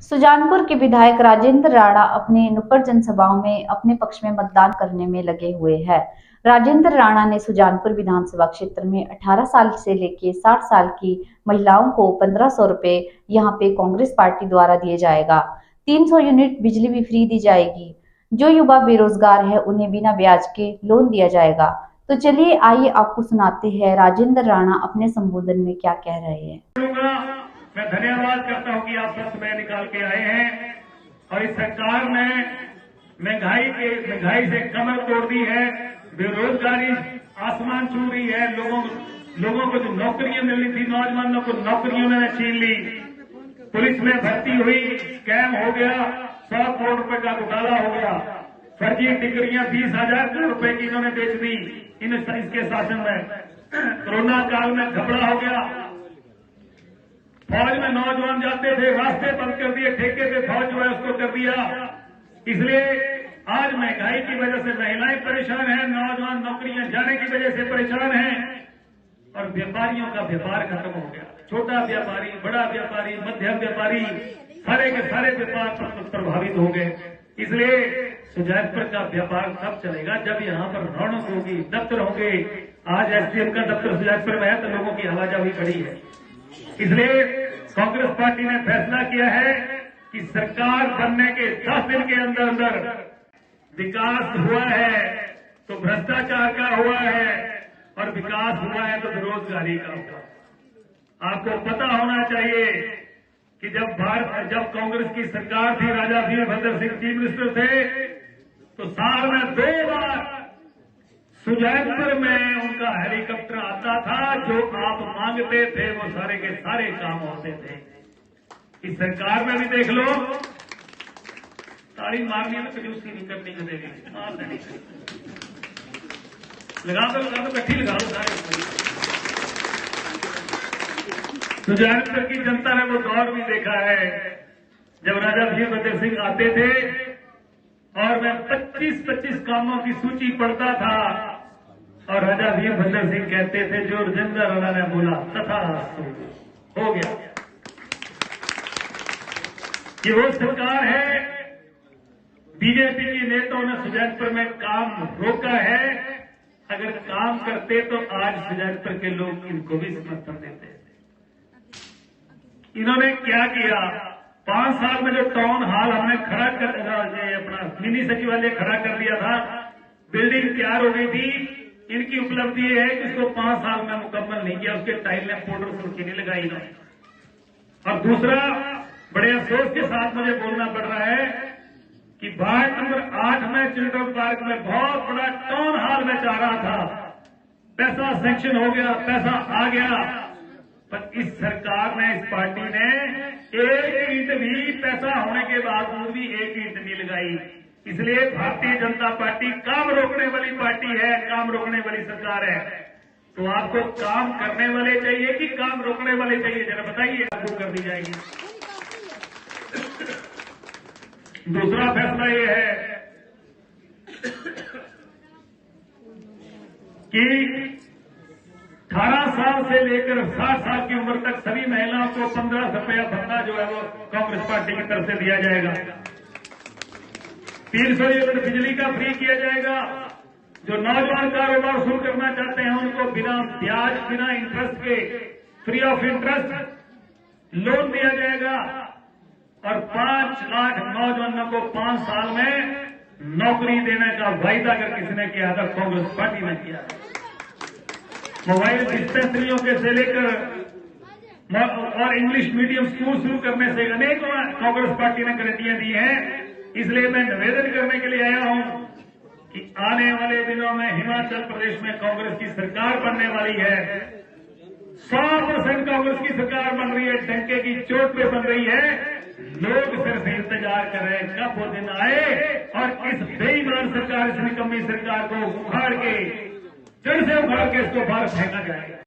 सुजानपुर के विधायक राजेंद्र राणा अपने नुक्कड़ जनसभाओं में अपने पक्ष में मतदान करने में लगे हुए हैं। राजेंद्र राणा ने सुजानपुर विधानसभा क्षेत्र में 18 साल से लेकर 60 साल की महिलाओं को 1500 रुपए यहां पे कांग्रेस पार्टी द्वारा दिए जाएगा। 300 यूनिट बिजली भी फ्री दी जाएगी। जो युवा बेरोजगार है उन्हें बिना ब्याज के लोन दिया जाएगा। तो चलिए आइए आपको सुनाते हैं राजेंद्र राणा अपने संबोधन में क्या कह रहे हैं। मैं धन्यवाद करता हूं कि आप सब समय निकाल के आए हैं और इस सरकार ने महंगाई से कमर तोड़ दी है। बेरोजगारी आसमान छू रही है। लोगों को जो नौकरियां मिलनी थी, नौजवानों को नौकरियों ने छीन ली। पुलिस में भर्ती हुई, स्कैम हो गया, 100 करोड़ रुपए का घोटाला हो गया। फर्जी डिग्रियां 20,000 करोड़ रुपए की इन्होंने बेच दी इसके शासन में। कोरोना काल में घबरा हो गया। फौज में नौजवान जाते थे, रास्ते बंद कर दिए, ठेके पे फौज जो है उसको कर दिया। इसलिए आज महंगाई की वजह से महिलाएं परेशान हैं, नौजवान नौकरियां जाने की वजह से परेशान हैं और व्यापारियों का व्यापार खत्म हो गया। छोटा व्यापारी, बड़ा व्यापारी, मध्यम व्यापारी, सारे के सारे व्यापार प्रभावित हो गए। इसलिए सुजानपुर का व्यापार तब चलेगा जब यहाँ पर रौनक होगी, दफ्तर होंगे। आज एसडीएम का दफ्तर सुजानपुर में है तो लोगों की आवाजाही बढ़ी है। इसलिए कांग्रेस पार्टी ने फैसला किया है कि सरकार बनने के 10 दिन के अंदर अंदर विकास हुआ है तो भ्रष्टाचार का हुआ है और विकास हुआ है तो बेरोजगारी का हुआ। आपको पता होना चाहिए कि जब कांग्रेस की सरकार थी, राजा वीरभद्र सिंह चीफ मिनिस्टर थे, तो साल में 2 बार सुजानपुर में उनका हेलीकॉप्टर आता था। जो आप मांगते थे वो सारे के सारे काम होते थे। इस सरकार में भी देख लो, ताड़ी मारनी में कंजूसी नहीं करनी चाहिए, मार देनी लगा दो गट्ठी लगा दो सारे। सुजानपुर की जनता ने वो दौर भी देखा है जब राजा वीरभद्र सिंह आते थे और मैं 25-25 कामों की सूची पढ़ता था और राजा वीरभद्र सिंह कहते थे जो राजेंद्र राणा ने बोला तथास्तु हो गया। ये वो सरकार है। बीजेपी के नेताओं ने सुजानपुर में काम रोका है। अगर काम करते तो आज सुजानपुर के लोग इनको भी समर्थन देते। इन्होंने क्या किया? 5 साल में जो टाउन हॉल हमने खड़ा कर अपना मिनी सचिवालय खड़ा कर दिया था, बिल्डिंग तैयार हो गई थी। इनकी उपलब्धि है कि इसको 5 साल में मुकम्मल नहीं किया, उसके टाइल ने पाउडर सुर्खी नहीं लगाई इन्होंने। और दूसरा, बड़े अफसोस के साथ मुझे बोलना पड़ रहा है कि वार्ड नंबर 8 में चिल्ड्रन पार्क में बहुत बड़ा टाउन हॉल में चाह रहा था, पैसा सैंक्शन हो गया, पैसा आ गया, पर इस सरकार ने, इस पार्टी ने एक ईंट भी पैसा होने के बावजूद भी एक ईंट नहीं लगाई। इसलिए भारतीय जनता पार्टी काम रोकने वाली पार्टी है, काम रोकने वाली सरकार है। तो आपको काम करने वाले चाहिए कि काम रोकने वाले चाहिए? जरा बताइए, लागू कर दी जाएगी। दूसरा फैसला ये है कि 18 साल से लेकर 60 साल की उम्र तक सभी महिलाओं को 1500 रुपया भत्ता जो है वो कांग्रेस पार्टी की तरफ से दिया जाएगा। 300 यूनिट बिजली का फ्री किया जाएगा। जो नौजवान कारोबार शुरू करना चाहते हैं उनको बिना ब्याज, बिना इंटरेस्ट के, फ्री ऑफ इंटरेस्ट लोन दिया जाएगा। और 5 लाख नौजवानों को 5 साल में नौकरी देने का वायदा अगर किसी ने किया था, कांग्रेस पार्टी ने किया। मोबाइल डिस्पेंसरियों के से लेकर और इंग्लिश मीडियम स्कूल शुरू करने से अनेकों कांग्रेस पार्टी ने गारंटियां दी हैं। इसलिए मैं निवेदन करने के लिए आया हूं कि आने वाले दिनों में हिमाचल प्रदेश में कांग्रेस की सरकार बनने वाली है। 100% कांग्रेस की सरकार बन रही है, डंके की चोट पे बन रही है। लोग सिर्फ इंतजार कर रहे हैं कब वो दिन आए और इस बेईमान सरकार, इस निकम्मी सरकार को उखाड़ के, जड़ से उखाड़ के इसको बाहर फेंका जाए।